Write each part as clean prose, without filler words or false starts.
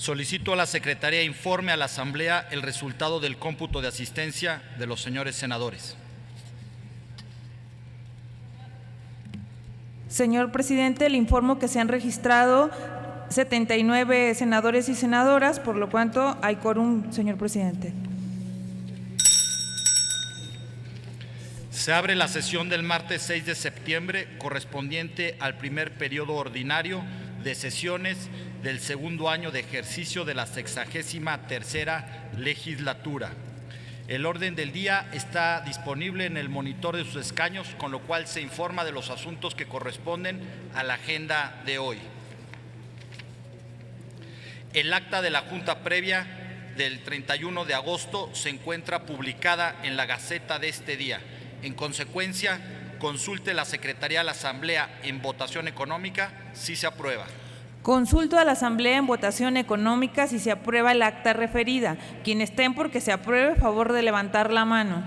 Solicito a la Secretaría informe a la Asamblea el resultado del cómputo de asistencia de los señores senadores. Señor presidente, le informo que se han registrado 79 senadores y senadoras, por lo cuanto hay quórum, señor presidente. Se abre la sesión del martes 6 de septiembre correspondiente al primer periodo ordinario de sesiones del segundo año de ejercicio de la 63ª legislatura. El orden del día está disponible en el monitor de sus escaños, con lo cual se informa de los asuntos que corresponden a la agenda de hoy. El acta de la Junta previa del 31 de agosto se encuentra publicada en la Gaceta de este día. En consecuencia, consulte la Secretaría a la Asamblea en votación económica si se aprueba. Consulto a la Asamblea en votación económica si se aprueba el acta referida. Quien estén porque se apruebe, favor de levantar la mano.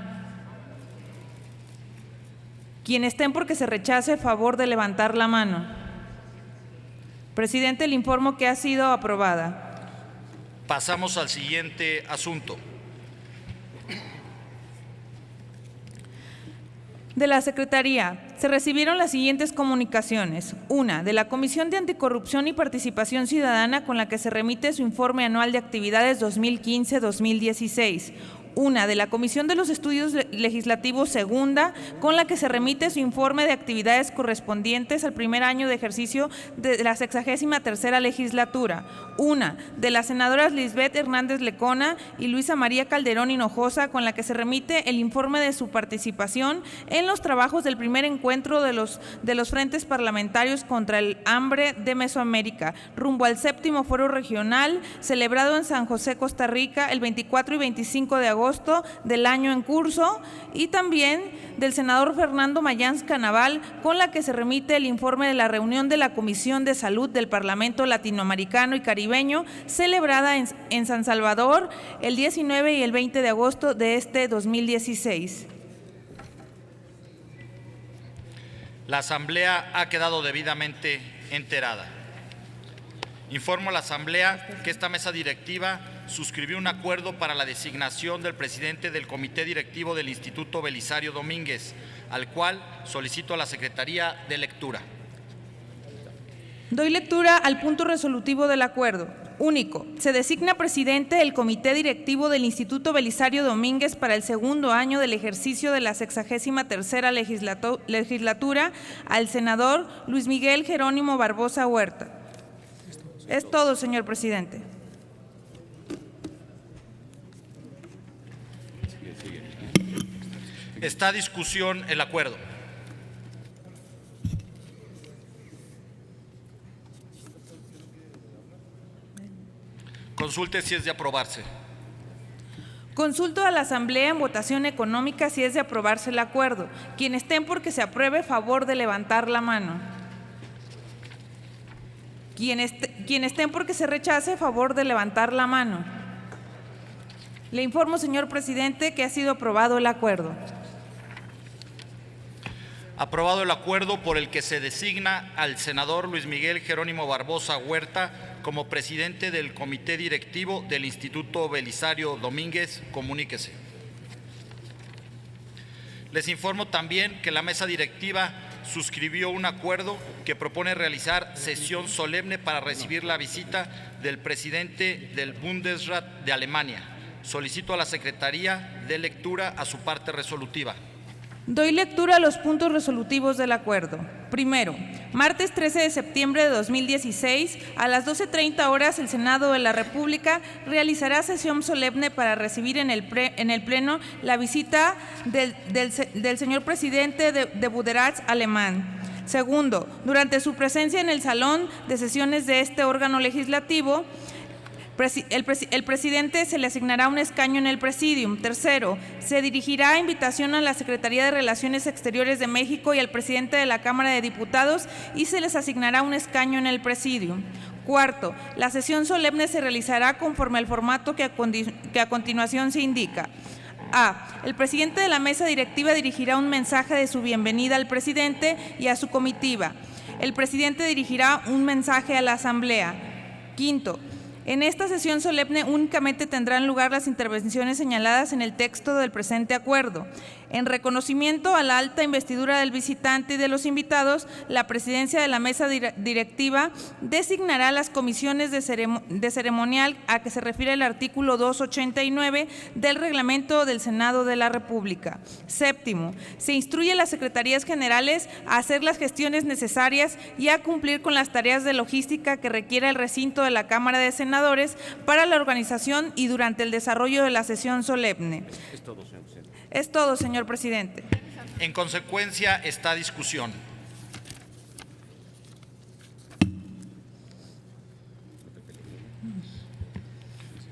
Quien estén porque se rechace, favor de levantar la mano. Presidente, le informo que ha sido aprobada. Pasamos al siguiente asunto. De la Secretaría, se recibieron las siguientes comunicaciones. Una, de la Comisión de Anticorrupción y Participación Ciudadana, con la que se remite su informe anual de actividades 2015-2016. Una, de la Comisión de los Estudios Legislativos segunda, con la que se remite su informe de actividades correspondientes al primer año de ejercicio de la 63ª legislatura. Una, de las senadoras Lisbeth Hernández Lecona y Luisa María Calderón Hinojosa, con la que se remite el informe de su participación en los trabajos del primer encuentro de los frentes parlamentarios contra el hambre de Mesoamérica, rumbo al 7º Foro Regional, celebrado en San José, Costa Rica, el 24 y 25 de agosto del año en curso, y también del senador Fernando Mayans Canaval, con la que se remite el informe de la reunión de la Comisión de Salud del Parlamento Latinoamericano y Caribeño, celebrada en San Salvador el 19 y el 20 de agosto de este 2016. La Asamblea ha quedado debidamente enterada. Informo a la Asamblea que esta mesa directiva suscribió un acuerdo para la designación del presidente del Comité Directivo del Instituto Belisario Domínguez, al cual solicito a la Secretaría de lectura. Doy lectura al punto resolutivo del acuerdo. Único, se designa presidente del Comité Directivo del Instituto Belisario Domínguez para el segundo año del ejercicio de la 63ª legislatura al senador Luis Miguel Jerónimo Barbosa Huerta. Es todo, señor presidente. Está a discusión el acuerdo. Consulte si es de aprobarse. Consulto a la Asamblea en votación económica si es de aprobarse el acuerdo. Quien estén porque se apruebe, favor de levantar la mano. Quien estén porque se rechace, favor de levantar la mano. Le informo, señor presidente, que ha sido aprobado el acuerdo. Aprobado el acuerdo por el que se designa al senador Luis Miguel Jerónimo Barbosa Huerta como presidente del Comité Directivo del Instituto Belisario Domínguez, comuníquese. Les informo también que la mesa directiva suscribió un acuerdo que propone realizar sesión solemne para recibir la visita del presidente del Bundesrat de Alemania. Solicito a la Secretaría de lectura a su parte resolutiva. Doy lectura a los puntos resolutivos del acuerdo. Primero, martes 13 de septiembre de 2016, a las 12:30 horas, el Senado de la República realizará sesión solemne para recibir en el Pleno la visita del señor presidente de Bundesrat alemán. Segundo, durante su presencia en el salón de sesiones de este órgano legislativo, el presidente se le asignará un escaño en el presidium. Tercero, se dirigirá invitación a la Secretaría de Relaciones Exteriores de México y al presidente de la Cámara de Diputados y se les asignará un escaño en el presidium. Cuarto, la sesión solemne se realizará conforme al formato que a continuación se indica. A. El presidente de la mesa directiva dirigirá un mensaje de su bienvenida al presidente y a su comitiva. El presidente dirigirá un mensaje a la Asamblea. Quinto, En esta sesión solemne únicamente tendrán lugar las intervenciones señaladas en el texto del presente acuerdo. En reconocimiento a la alta investidura del visitante y de los invitados, la presidencia de la mesa directiva designará las comisiones de ceremonial a que se refiere el artículo 289 del reglamento del Senado de la República. Séptimo, se instruye a las secretarías generales a hacer las gestiones necesarias y a cumplir con las tareas de logística que requiera el recinto de la Cámara de Senadores para la organización y durante el desarrollo de la sesión solemne. Es todo, señor presidente. Es todo, señor presidente. En consecuencia, esta discusión.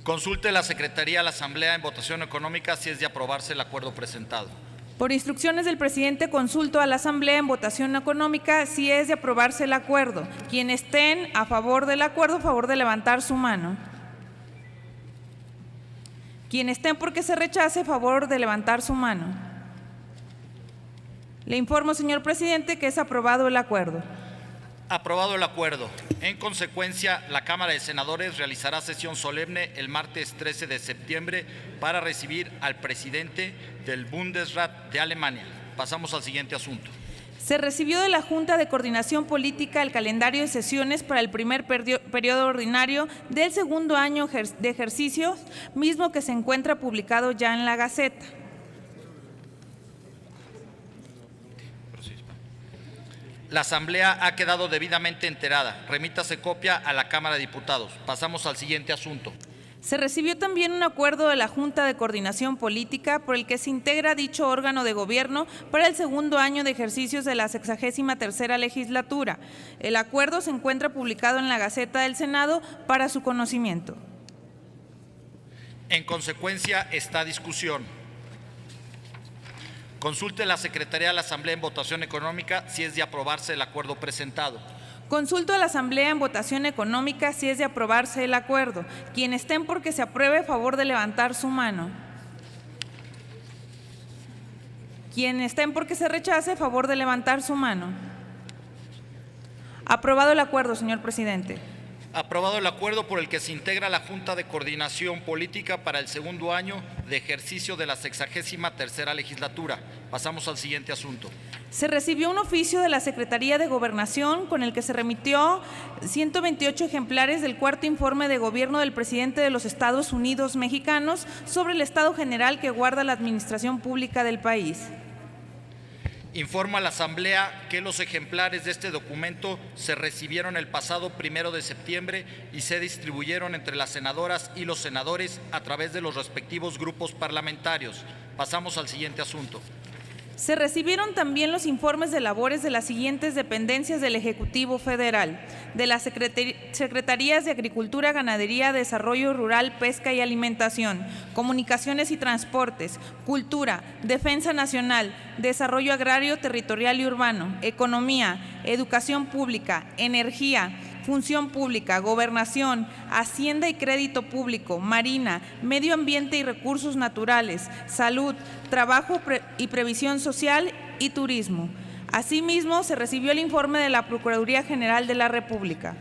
Consulte la Secretaría a la Asamblea en votación económica si es de aprobarse el acuerdo presentado. Por instrucciones del presidente, consulto a la Asamblea en votación económica si es de aprobarse el acuerdo. Quienes estén a favor del acuerdo, a favor de levantar su mano. Quienes estén porque se rechace, a favor de levantar su mano. Le informo, señor presidente, que es aprobado el acuerdo. Aprobado el acuerdo. En consecuencia, la Cámara de Senadores realizará sesión solemne el martes 13 de septiembre para recibir al presidente del Bundesrat de Alemania. Pasamos al siguiente asunto. Se recibió de la Junta de Coordinación Política el calendario de sesiones para el primer periodo ordinario del segundo año de ejercicio, mismo que se encuentra publicado ya en la Gaceta. La Asamblea ha quedado debidamente enterada. Remítase copia a la Cámara de Diputados. Pasamos al siguiente asunto. Se recibió también un acuerdo de la Junta de Coordinación Política por el que se integra dicho órgano de gobierno para el segundo año de ejercicios de la 63ª legislatura. El acuerdo se encuentra publicado en la Gaceta del Senado para su conocimiento. En consecuencia, esta discusión. Consulte la Secretaría de la Asamblea en votación económica si es de aprobarse el acuerdo presentado. Consulto a la Asamblea en votación económica si es de aprobarse el acuerdo. Quienes estén porque se apruebe, a favor de levantar su mano. Quienes estén porque se rechace, a favor de levantar su mano. Aprobado el acuerdo, señor presidente. Aprobado el acuerdo por el que se integra la Junta de Coordinación Política para el segundo año de ejercicio de la 63ª legislatura. Pasamos al siguiente asunto. Se recibió un oficio de la Secretaría de Gobernación con el que se remitió 128 ejemplares del cuarto informe de gobierno del presidente de los Estados Unidos mexicanos sobre el estado general que guarda la administración pública del país. Informa a la Asamblea que los ejemplares de este documento se recibieron el pasado 1 de septiembre y se distribuyeron entre las senadoras y los senadores a través de los respectivos grupos parlamentarios. Pasamos al siguiente asunto. Se recibieron también los informes de labores de las siguientes dependencias del Ejecutivo Federal, de las Secretarías de Agricultura, Ganadería, Desarrollo Rural, Pesca y Alimentación, Comunicaciones y Transportes, Cultura, Defensa Nacional, Desarrollo Agrario, Territorial y Urbano, Economía, Educación Pública, Energía, Función Pública, Gobernación, Hacienda y Crédito Público, Marina, Medio Ambiente y Recursos Naturales, Salud, Trabajo y Previsión Social y Turismo. Asimismo, se recibió el informe de la Procuraduría General de la República.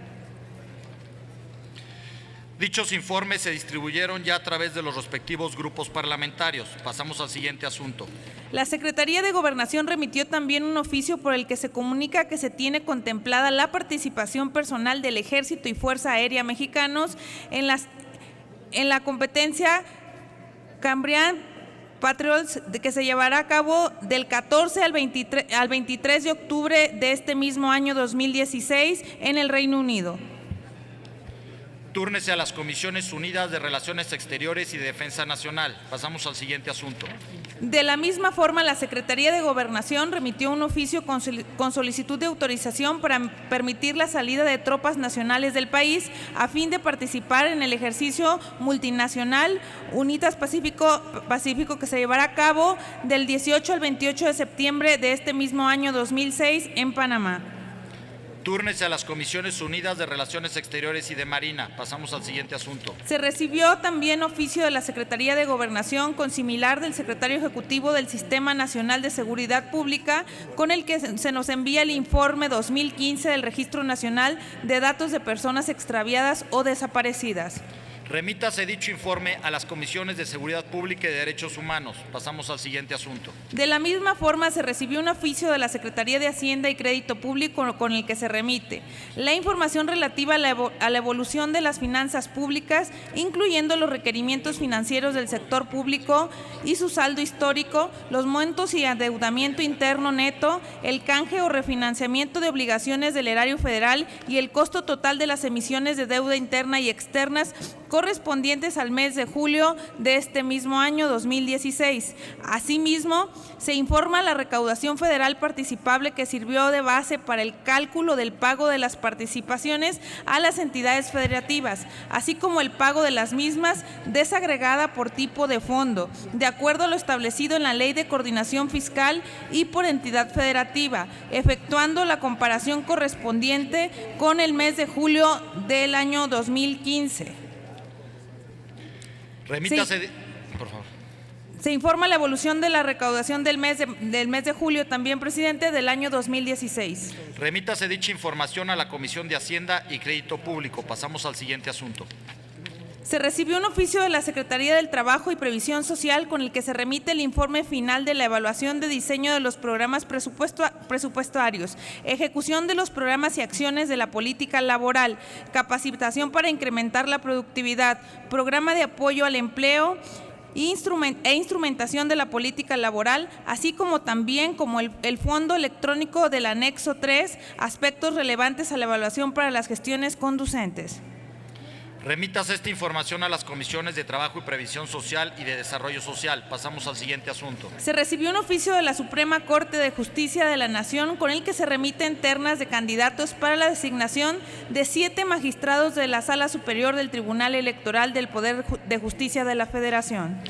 Dichos informes se distribuyeron ya a través de los respectivos grupos parlamentarios. Pasamos al siguiente asunto. La Secretaría de Gobernación remitió también un oficio por el que se comunica que se tiene contemplada la participación personal del Ejército y Fuerza Aérea mexicanos en la competencia Cambrian Patriots que se llevará a cabo del 14 al 23 de octubre de este mismo año 2016 en el Reino Unido. Túrnese a las Comisiones Unidas de Relaciones Exteriores y Defensa Nacional. Pasamos al siguiente asunto. De la misma forma, la Secretaría de Gobernación remitió un oficio con solicitud de autorización para permitir la salida de tropas nacionales del país a fin de participar en el ejercicio multinacional UNITAS Pacífico que se llevará a cabo del 18 al 28 de septiembre de este mismo año 2006 en Panamá. Túrnese a las Comisiones Unidas de Relaciones Exteriores y de Marina. Pasamos al siguiente asunto. Se recibió también oficio de la Secretaría de Gobernación con similar del Secretario Ejecutivo del Sistema Nacional de Seguridad Pública, con el que se nos envía el informe 2015 del Registro Nacional de Datos de Personas Extraviadas o Desaparecidas. Remítase dicho informe a las Comisiones de Seguridad Pública y de Derechos Humanos. Pasamos al siguiente asunto. De la misma forma, se recibió un oficio de la Secretaría de Hacienda y Crédito Público con el que se remite la información relativa a la evolución de las finanzas públicas, incluyendo los requerimientos financieros del sector público y su saldo histórico, los montos y endeudamiento interno neto, el canje o refinanciamiento de obligaciones del erario federal y el costo total de las emisiones de deuda interna y externas correspondientes al mes de julio de este mismo año 2016. Asimismo, se informa la recaudación federal participable que sirvió de base para el cálculo del pago de las participaciones a las entidades federativas, así como el pago de las mismas desagregada por tipo de fondo, de acuerdo a lo establecido en la Ley de Coordinación Fiscal y por entidad federativa, efectuando la comparación correspondiente con el mes de julio del año 2015. Remítase, por favor. Se informa la evolución de la recaudación del mes de julio, también, presidente, del año 2016. Remítase dicha información a la Comisión de Hacienda y Crédito Público. Pasamos al siguiente asunto. Se recibió un oficio de la Secretaría del Trabajo y Previsión Social con el que se remite el informe final de la evaluación de diseño de los programas presupuestarios, ejecución de los programas y acciones de la política laboral, capacitación para incrementar la productividad, programa de apoyo al empleo e instrumentación de la política laboral, así como también como el fondo electrónico del anexo 3, aspectos relevantes a la evaluación para las gestiones conducentes. Remítase esta información a las Comisiones de Trabajo y Previsión Social y de Desarrollo Social. Pasamos al siguiente asunto. Se recibió un oficio de la Suprema Corte de Justicia de la Nación con el que se remiten ternas de candidatos para la designación de 7 magistrados de la Sala Superior del Tribunal Electoral del Poder de Justicia de la Federación.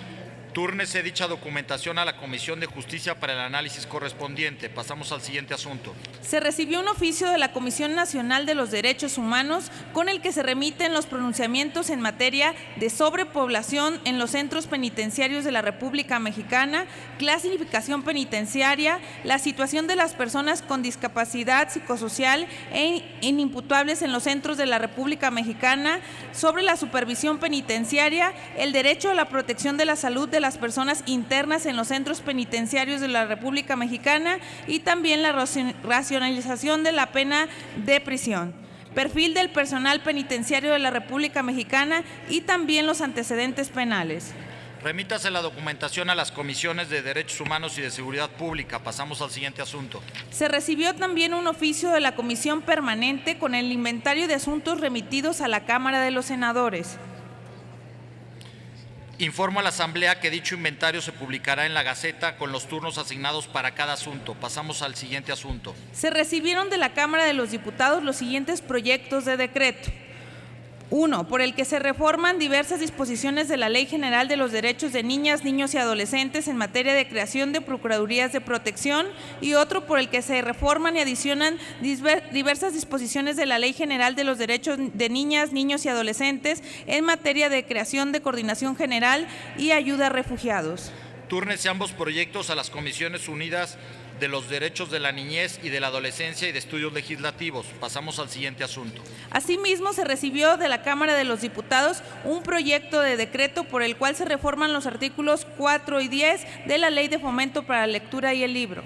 Túrnese dicha documentación a la Comisión de Justicia para el análisis correspondiente. Pasamos al siguiente asunto. Se recibió un oficio de la Comisión Nacional de los Derechos Humanos con el que se remiten los pronunciamientos en materia de sobrepoblación en los centros penitenciarios de la República Mexicana, clasificación penitenciaria, la situación de las personas con discapacidad psicosocial e inimputables en los centros de la República Mexicana, sobre la supervisión penitenciaria, el derecho a la protección de la salud de las personas internas en los centros penitenciarios de la República Mexicana y también la racionalización de la pena de prisión, perfil del personal penitenciario de la República Mexicana y también los antecedentes penales. Remítase la documentación a las Comisiones de Derechos Humanos y de Seguridad Pública. Pasamos al siguiente asunto. Se recibió también un oficio de la Comisión Permanente con el inventario de asuntos remitidos a la Cámara de los Senadores. Informo a la Asamblea que dicho inventario se publicará en la Gaceta con los turnos asignados para cada asunto. Pasamos al siguiente asunto. Se recibieron de la Cámara de los Diputados los siguientes proyectos de decreto. 1. Por el que se reforman diversas disposiciones de la Ley General de los Derechos de Niñas, Niños y Adolescentes en materia de creación de procuradurías de protección, y otro por el que se reforman y adicionan diversas disposiciones de la Ley General de los Derechos de Niñas, Niños y Adolescentes en materia de creación de coordinación general y ayuda a refugiados. Túrnese ambos proyectos a las Comisiones Unidas de los Derechos de la Niñez y de la Adolescencia y de Estudios Legislativos. Pasamos al siguiente asunto. Asimismo, se recibió de la Cámara de los Diputados un proyecto de decreto por el cual se reforman los artículos 4 y 10 de la Ley de Fomento para la Lectura y el Libro.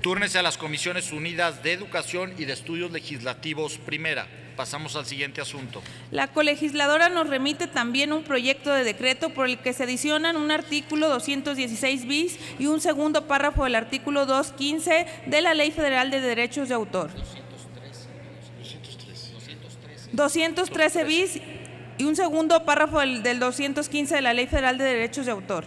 Túrnese a las Comisiones Unidas de Educación y de Estudios Legislativos, primera. Pasamos al siguiente asunto. La colegisladora nos remite también un proyecto de decreto por el que se adicionan un artículo 216 bis y un segundo párrafo del artículo 215 de la Ley Federal de Derechos de Autor. 213 bis y un segundo párrafo del 215 de la Ley Federal de Derechos de Autor.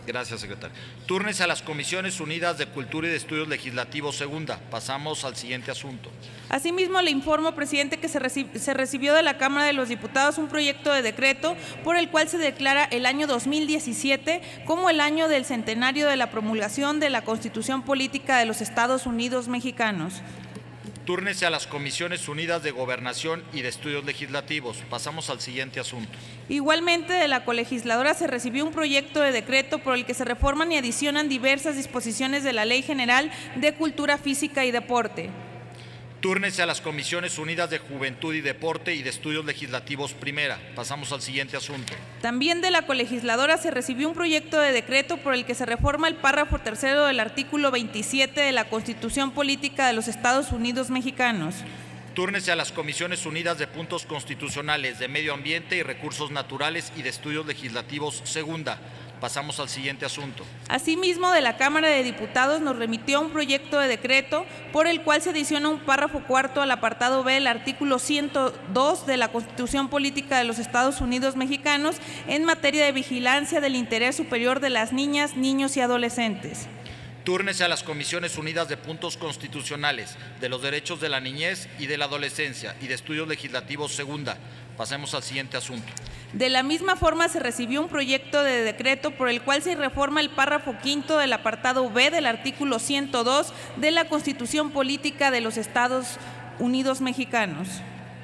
Gracias, secretario. Túrnese a las Comisiones Unidas de Cultura y de Estudios Legislativos, segunda. Pasamos al siguiente asunto. Asimismo, le informo, presidente, que se recibió de la Cámara de los Diputados un proyecto de decreto por el cual se declara el año 2017 como el año del centenario de la promulgación de la Constitución Política de los Estados Unidos Mexicanos. Túrnese a las Comisiones Unidas de Gobernación y de Estudios Legislativos. Pasamos al siguiente asunto. Igualmente, de la colegisladora se recibió un proyecto de decreto por el que se reforman y adicionan diversas disposiciones de la Ley General de Cultura Física y Deporte. Túrnese a las Comisiones Unidas de Juventud y Deporte y de Estudios Legislativos primera. Pasamos al siguiente asunto. También de la colegisladora se recibió un proyecto de decreto por el que se reforma el párrafo tercero del artículo 27 de la Constitución Política de los Estados Unidos Mexicanos. Túrnese a las Comisiones Unidas de Puntos Constitucionales, de Medio Ambiente y Recursos Naturales y de Estudios Legislativos segunda. Pasamos al siguiente asunto. Asimismo, de la Cámara de Diputados nos remitió un proyecto de decreto por el cual se adiciona un párrafo cuarto al apartado B del artículo 102 de la Constitución Política de los Estados Unidos Mexicanos en materia de vigilancia del interés superior de las niñas, niños y adolescentes. Túrnese a las Comisiones Unidas de Puntos Constitucionales, de los Derechos de la Niñez y de la Adolescencia y de Estudios Legislativos segunda. Pasemos al siguiente asunto. De la misma forma, se recibió un proyecto de decreto por el cual se reforma el párrafo quinto del apartado B del artículo 102 de la Constitución Política de los Estados Unidos Mexicanos.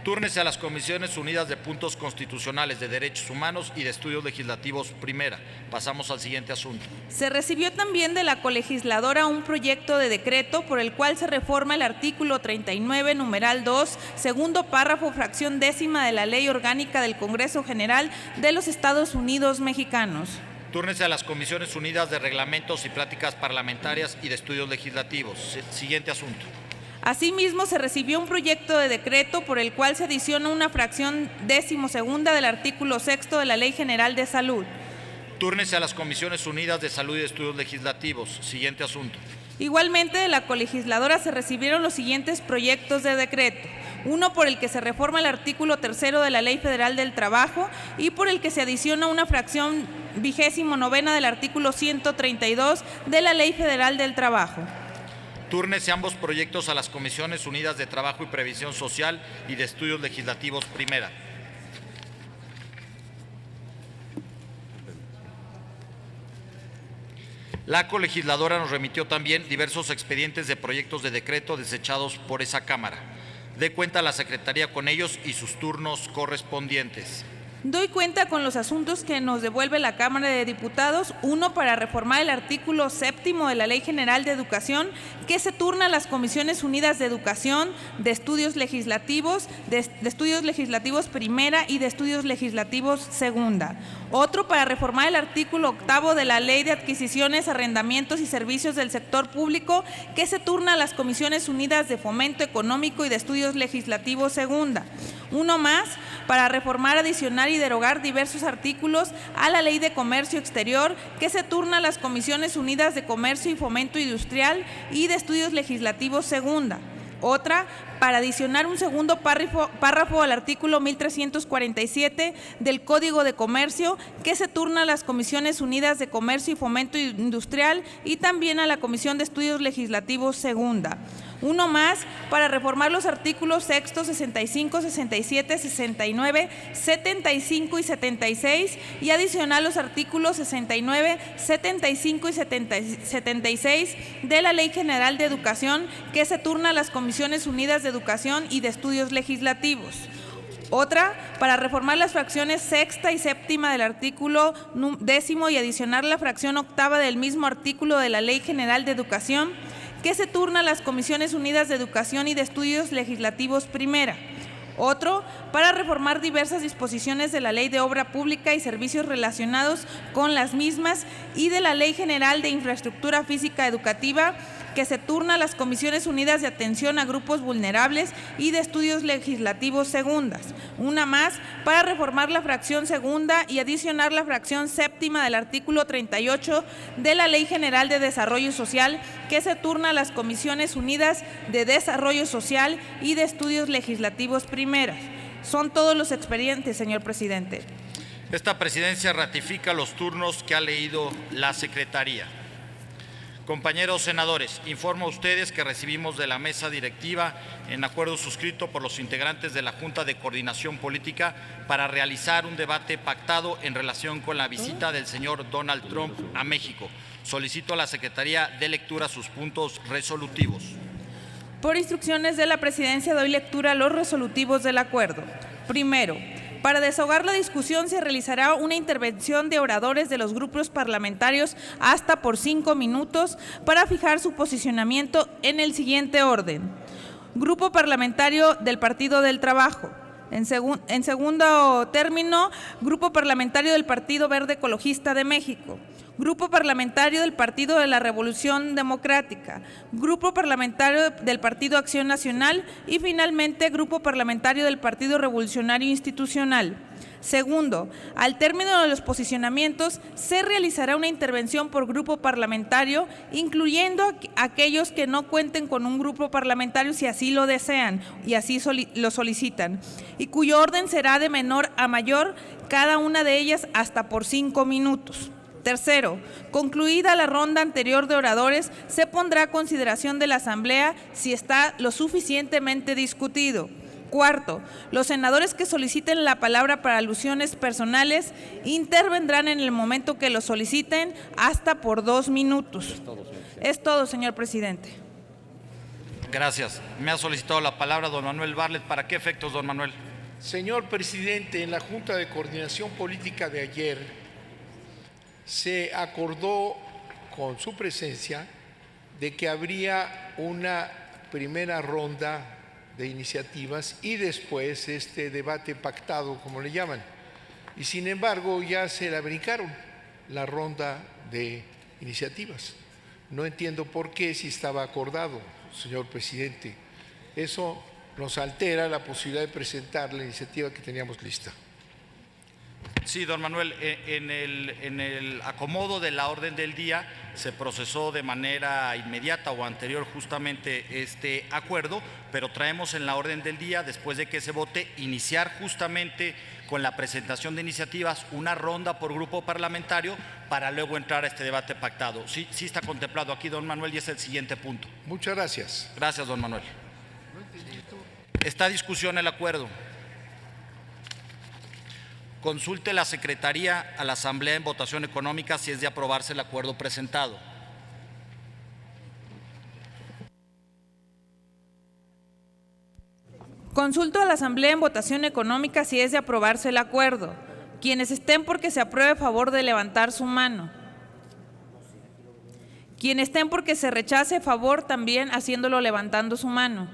Túrnese a las Comisiones Unidas de Puntos Constitucionales, de Derechos Humanos y de Estudios Legislativos primera. Pasamos al siguiente asunto. Se recibió también de la colegisladora un proyecto de decreto por el cual se reforma el artículo 39, numeral 2, segundo párrafo, fracción décima de la Ley Orgánica del Congreso General de los Estados Unidos Mexicanos. Túrnese a las Comisiones Unidas de Reglamentos y Prácticas Parlamentarias y de Estudios Legislativos. Siguiente asunto. Asimismo, se recibió un proyecto de decreto por el cual se adiciona una fracción decimosegunda del artículo 6 de la Ley General de Salud. Túrnese a las Comisiones Unidas de Salud y de Estudios Legislativos. Siguiente asunto. Igualmente, de la colegisladora se recibieron los siguientes proyectos de decreto. Uno por el que se reforma el artículo 3 de la Ley Federal del Trabajo y por el que se adiciona una fracción 29ª del artículo 132 de la Ley Federal del Trabajo. Túrnese ambos proyectos a las Comisiones Unidas de Trabajo y Previsión Social y de Estudios Legislativos primera. La colegisladora nos remitió también diversos expedientes de proyectos de decreto desechados por esa Cámara. Dé cuenta a la Secretaría con ellos y sus turnos correspondientes. Doy cuenta con los asuntos que nos devuelve la Cámara de Diputados. Uno, para reformar el artículo 7 de la Ley General de Educación, que se turna a las Comisiones Unidas de Educación, de Estudios Legislativos, de Estudios Legislativos primera y de Estudios Legislativos segunda. Otro, para reformar el artículo 8 de la Ley de Adquisiciones, Arrendamientos y Servicios del Sector Público, que se turna a las Comisiones Unidas de Fomento Económico y de Estudios Legislativos segunda. Uno más, para reformar, adicionar y derogar diversos artículos a la Ley de Comercio Exterior, que se turna a las Comisiones Unidas de Comercio y Fomento Industrial y de Estudios Legislativos segunda. Otra, para adicionar un segundo párrafo al artículo 1347 del Código de Comercio, que se turna a las Comisiones Unidas de Comercio y Fomento Industrial y también a la Comisión de Estudios Legislativos segunda. Uno más, para reformar los artículos 6, 65, 67, 69, 75 y 76 y adicionar los artículos 69, 75 y 76 de la Ley General de Educación, que se turna a las Comisiones Unidas de Educación y de Estudios Legislativos. Otra, para reformar las fracciones 6ª y 7ª del artículo 10 y adicionar la fracción 8ª del mismo artículo de la Ley General de Educación, que se turna a las Comisiones Unidas de Educación y de Estudios Legislativos primera. Otro, para reformar diversas disposiciones de la Ley de Obra Pública y servicios relacionados con las mismas y de la Ley General de Infraestructura Física Educativa, que se turna a las Comisiones Unidas de Atención a Grupos Vulnerables y de Estudios Legislativos segundas. Una más, para reformar la fracción segunda y adicionar la fracción 7ª del artículo 38 de la Ley General de Desarrollo Social, que se turna a las Comisiones Unidas de Desarrollo Social y de Estudios Legislativos primeras. Son todos los expedientes, señor presidente. Esta presidencia ratifica los turnos que ha leído la Secretaría. Compañeros senadores, informo a ustedes que recibimos de la mesa directiva, en acuerdo suscrito por los integrantes de la Junta de Coordinación Política, para realizar un debate pactado en relación con la visita del señor Donald Trump a México. Solicito a la Secretaría de lectura sus puntos resolutivos. Por instrucciones de la Presidencia doy lectura a los resolutivos del acuerdo. Primero, para desahogar la discusión se realizará una intervención de oradores de los grupos parlamentarios hasta por 5 minutos para fijar su posicionamiento en el siguiente orden. Grupo Parlamentario del Partido del Trabajo. En segundo término, Grupo Parlamentario del Partido Verde Ecologista de México. Grupo Parlamentario del Partido de la Revolución Democrática, Grupo Parlamentario del Partido Acción Nacional y finalmente Grupo Parlamentario del Partido Revolucionario Institucional. Segundo, al término de los posicionamientos se realizará una intervención por grupo parlamentario, incluyendo a aquellos que no cuenten con un grupo parlamentario si así lo desean y así lo solicitan, y cuyo orden será de menor a mayor, cada una de ellas hasta por 5 minutos. Tercero, concluida la ronda anterior de oradores, se pondrá a consideración de la Asamblea si está lo suficientemente discutido. Cuarto, los senadores que soliciten la palabra para alusiones personales intervendrán en el momento que lo soliciten hasta por 2 minutos. Es todo, señor presidente. Gracias. Me ha solicitado la palabra don Manuel Bartlett. ¿Para qué efectos, don Manuel? Señor presidente, en la Junta de Coordinación Política de ayer se acordó con su presencia de que habría una primera ronda de iniciativas y después este debate pactado, como le llaman. Y sin embargo ya se la brincaron la ronda de iniciativas. No entiendo por qué, si estaba acordado, señor presidente. Eso nos altera la posibilidad de presentar la iniciativa que teníamos lista. Sí, don Manuel, en el acomodo de la orden del día se procesó de manera inmediata o anterior justamente este acuerdo, pero traemos en la orden del día, después de que se vote, iniciar justamente con la presentación de iniciativas una ronda por grupo parlamentario para luego entrar a este debate pactado. Sí está contemplado aquí, don Manuel, y es el siguiente punto. Muchas gracias. Gracias, don Manuel. Está a discusión el acuerdo. Consulte la Secretaría a la Asamblea en votación económica si es de aprobarse el acuerdo presentado. Consulto a la Asamblea en votación económica si es de aprobarse el acuerdo. Quienes estén porque se apruebe, favor de levantar su mano. Quienes estén porque se rechace, favor también haciéndolo levantando su mano.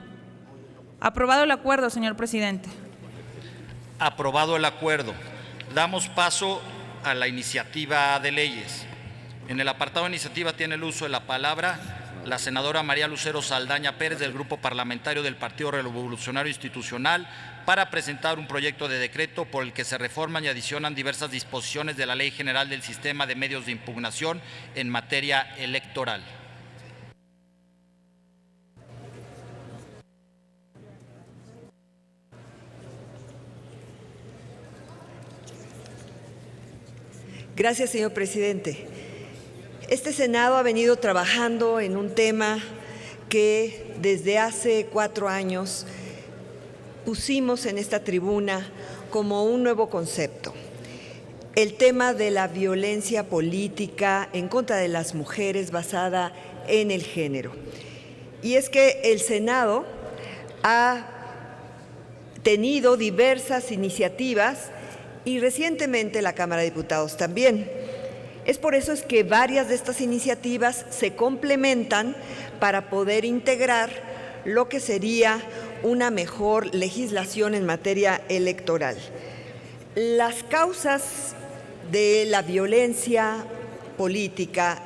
Aprobado el acuerdo, señor presidente. Aprobado el acuerdo. Damos paso a la iniciativa de leyes. En el apartado de iniciativa tiene el uso de la palabra la senadora María Lucero Saldaña Pérez del Grupo Parlamentario del Partido Revolucionario Institucional para presentar un proyecto de decreto por el que se reforman y adicionan diversas disposiciones de la Ley General del Sistema de Medios de Impugnación en materia electoral. Gracias, señor presidente. Este Senado ha venido trabajando en un tema que desde hace 4 años pusimos en esta tribuna como un nuevo concepto. El tema de la violencia política en contra de las mujeres basada en el género. Y es que el Senado ha tenido diversas iniciativas y recientemente la Cámara de Diputados también. Es por eso que varias de estas iniciativas se complementan para poder integrar lo que sería una mejor legislación en materia electoral. Las causas de la violencia política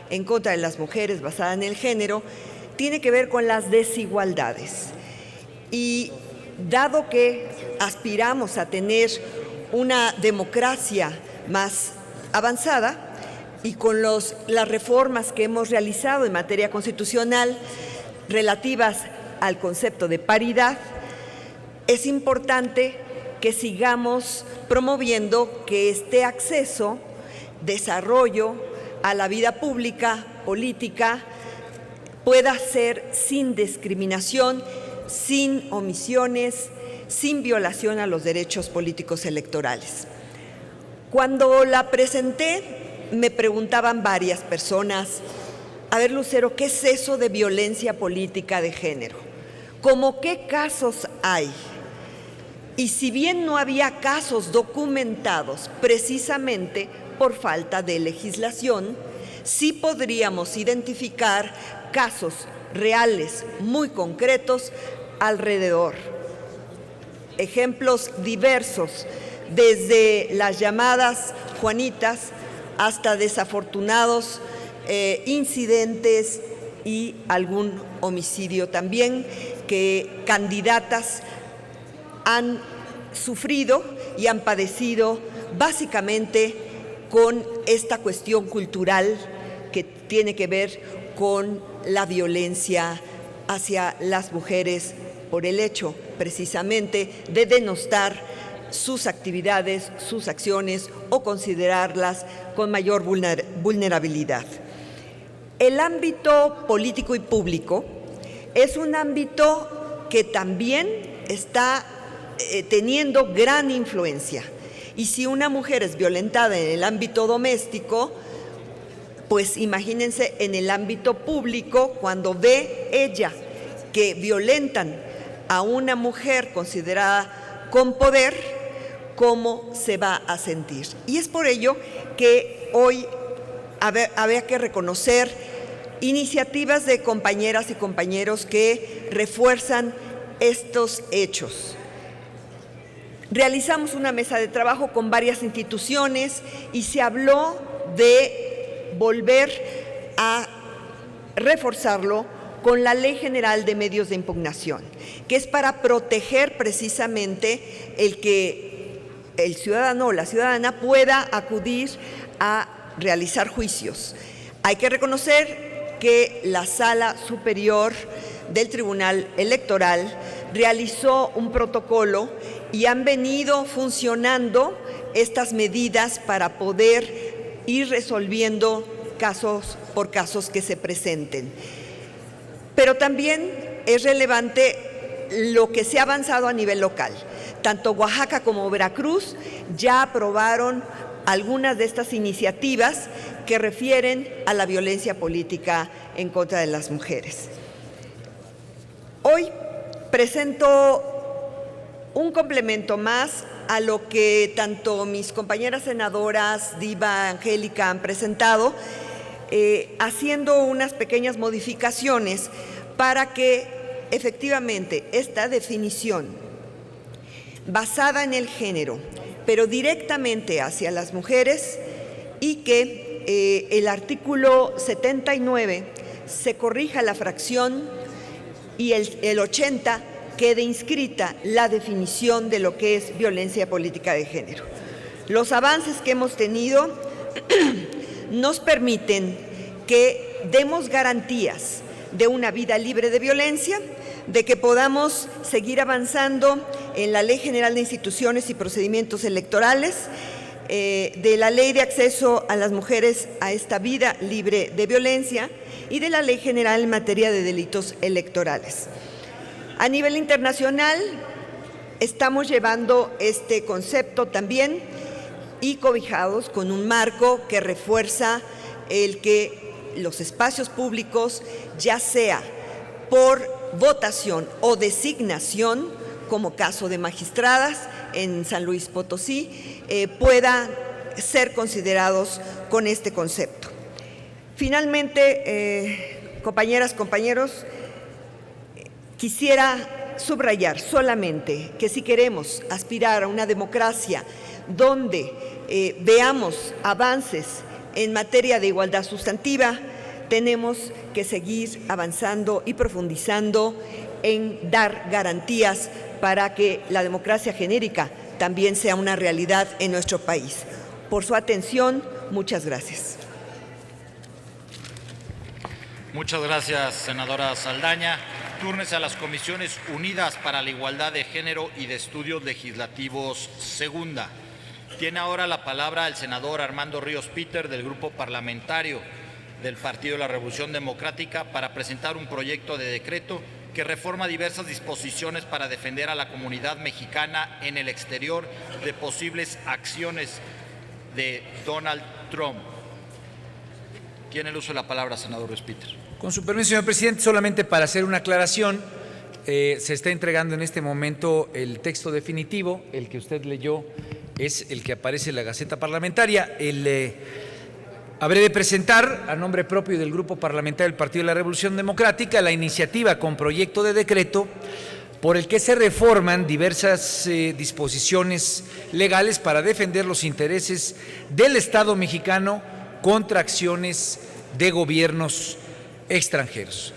en contra de las mujeres basada en el género tiene que ver con las desigualdades. Y dado que aspiramos a tener una democracia más avanzada y con las reformas que hemos realizado en materia constitucional relativas al concepto de paridad, es importante que sigamos promoviendo que este acceso, desarrollo a la vida pública, política, pueda ser sin discriminación, sin omisiones, sin violación a los derechos políticos electorales. Cuando la presenté, me preguntaban varias personas, a ver, Lucero, ¿qué es eso de violencia política de género? ¿Cómo qué casos hay? Y si bien no había casos documentados precisamente por falta de legislación, sí podríamos identificar casos reales, muy concretos, alrededor. Ejemplos diversos, desde las llamadas Juanitas hasta desafortunados incidentes y algún homicidio también que candidatas han sufrido y han padecido básicamente con esta cuestión cultural que tiene que ver con la violencia hacia las mujeres por el hecho precisamente de denostar sus actividades, sus acciones o considerarlas con mayor vulnerabilidad. El ámbito político y público es un ámbito que también está teniendo gran influencia. Y si una mujer es violentada en el ámbito doméstico, pues imagínense en el ámbito público, cuando ve ella que violentan a una mujer considerada con poder, cómo se va a sentir. Y es por ello que hoy había que reconocer iniciativas de compañeras y compañeros que refuerzan estos hechos. Realizamos una mesa de trabajo con varias instituciones y se habló de volver a reforzarlo con la Ley General de Medios de Impugnación, que es para proteger precisamente el que el ciudadano o la ciudadana pueda acudir a realizar juicios. Hay que reconocer que la Sala Superior del Tribunal Electoral realizó un protocolo y han venido funcionando estas medidas para poder ir resolviendo casos por casos que se presenten. Pero también es relevante lo que se ha avanzado a nivel local. Tanto Oaxaca como Veracruz ya aprobaron algunas de estas iniciativas que refieren a la violencia política en contra de las mujeres. Hoy presento un complemento más a lo que tanto mis compañeras senadoras Diva, Angélica han presentado, haciendo unas pequeñas modificaciones para que efectivamente esta definición basada en el género, pero directamente hacia las mujeres, y que el artículo 79 se corrija la fracción y el 80 quede inscrita la definición de lo que es violencia política de género. Los avances que hemos tenido nos permiten que demos garantías de una vida libre de violencia, de que podamos seguir avanzando en la Ley General de Instituciones y Procedimientos Electorales, de la Ley de Acceso a las Mujeres a esta vida libre de violencia y de la Ley General en materia de delitos electorales. A nivel internacional, estamos llevando este concepto también y cobijados con un marco que refuerza el que los espacios públicos, ya sea por votación o designación, como caso de magistradas en San Luis Potosí, puedan ser considerados con este concepto. Finalmente, compañeras, compañeros, quisiera subrayar solamente que si queremos aspirar a una democracia donde veamos avances en materia de igualdad sustantiva, tenemos que seguir avanzando y profundizando en dar garantías para que la democracia genérica también sea una realidad en nuestro país. Por su atención, muchas gracias. Muchas gracias, senadora Saldaña. Túrnese a las Comisiones Unidas para la Igualdad de Género y de Estudios Legislativos Segunda. Tiene ahora la palabra el senador Armando Ríos Peter, del Grupo Parlamentario del Partido de la Revolución Democrática, para presentar un proyecto de decreto que reforma diversas disposiciones para defender a la comunidad mexicana en el exterior de posibles acciones de Donald Trump. Tiene el uso de la palabra, senador Ríos Peter. Con su permiso, señor presidente, solamente para hacer una aclaración, Se está entregando en este momento el texto definitivo, el que usted leyó es el que aparece en la Gaceta Parlamentaria. Habré de presentar a nombre propio del Grupo Parlamentario del Partido de la Revolución Democrática la iniciativa con proyecto de decreto por el que se reforman diversas disposiciones legales para defender los intereses del Estado mexicano contra acciones de gobiernos extranjeros.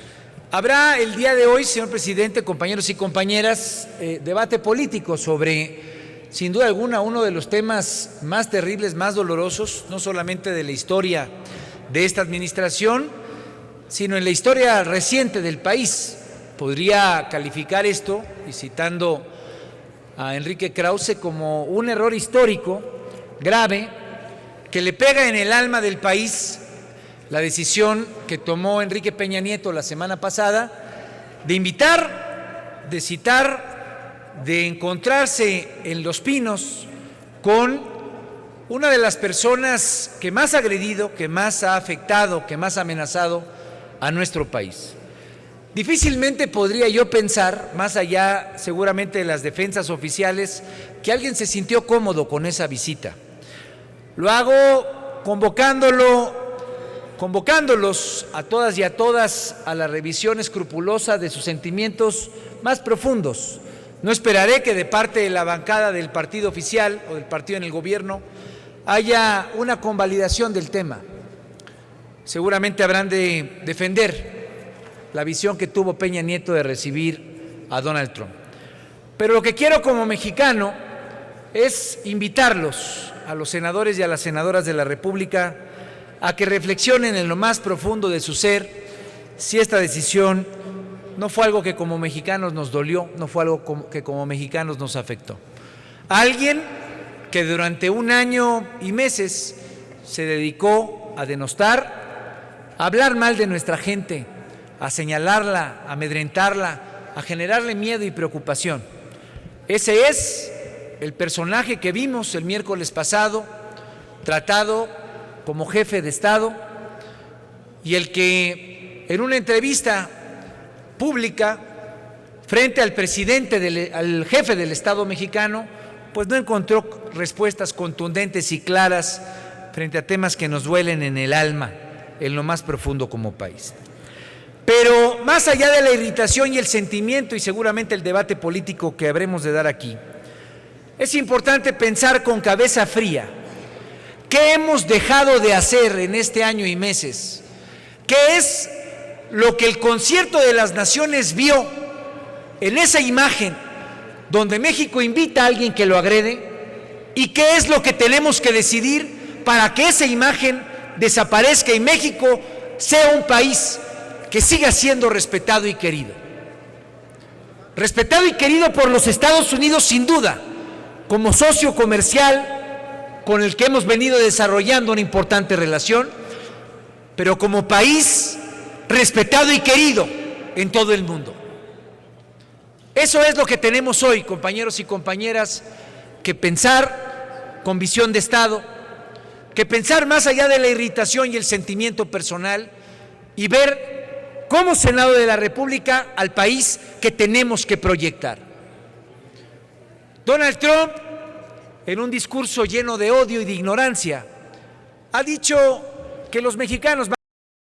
Habrá el día de hoy, señor presidente, compañeros y compañeras, debate político sobre, sin duda alguna, uno de los temas más terribles, más dolorosos, no solamente de la historia de esta administración, sino en la historia reciente del país. Podría calificar esto, y citando a Enrique Krause, como un error histórico grave que le pega en el alma del país la decisión que tomó Enrique Peña Nieto la semana pasada de invitar, de citar, de encontrarse en Los Pinos con una de las personas que más ha agredido, que más ha afectado, que más ha amenazado a nuestro país. Difícilmente podría yo pensar, más allá seguramente de las defensas oficiales, que alguien se sintió cómodo con esa visita. Lo hago convocándolos a todas y a todas a la revisión escrupulosa de sus sentimientos más profundos. No esperaré que de parte de la bancada del partido oficial o del partido en el gobierno haya una convalidación del tema. Seguramente habrán de defender la visión que tuvo Peña Nieto de recibir a Donald Trump. Pero lo que quiero como mexicano es invitarlos, a los senadores y a las senadoras de la República, a que reflexionen en lo más profundo de su ser si esta decisión no fue algo que como mexicanos nos dolió, no fue algo que como mexicanos nos afectó. Alguien que durante un año y meses se dedicó a denostar, a hablar mal de nuestra gente, a señalarla, a amedrentarla, a generarle miedo y preocupación. Ese es el personaje que vimos el miércoles pasado, tratado como jefe de Estado, y el que en una entrevista pública frente al al jefe del Estado mexicano, pues no encontró respuestas contundentes y claras frente a temas que nos duelen en el alma, en lo más profundo como país. Pero más allá de la irritación y el sentimiento y seguramente el debate político que habremos de dar aquí, es importante pensar con cabeza fría qué hemos dejado de hacer en este año y meses, qué es lo que el Concierto de las Naciones vio en esa imagen donde México invita a alguien que lo agrede, y qué es lo que tenemos que decidir para que esa imagen desaparezca y México sea un país que siga siendo respetado y querido. Respetado y querido por los Estados Unidos, sin duda, como socio comercial con el que hemos venido desarrollando una importante relación, pero como país respetado y querido en todo el mundo. Eso es lo que tenemos hoy, compañeros y compañeras, que pensar con visión de Estado, que pensar más allá de la irritación y el sentimiento personal y ver como Senado de la República al país que tenemos que proyectar. Donald Trump, en un discurso lleno de odio y de ignorancia, ha dicho que los mexicanos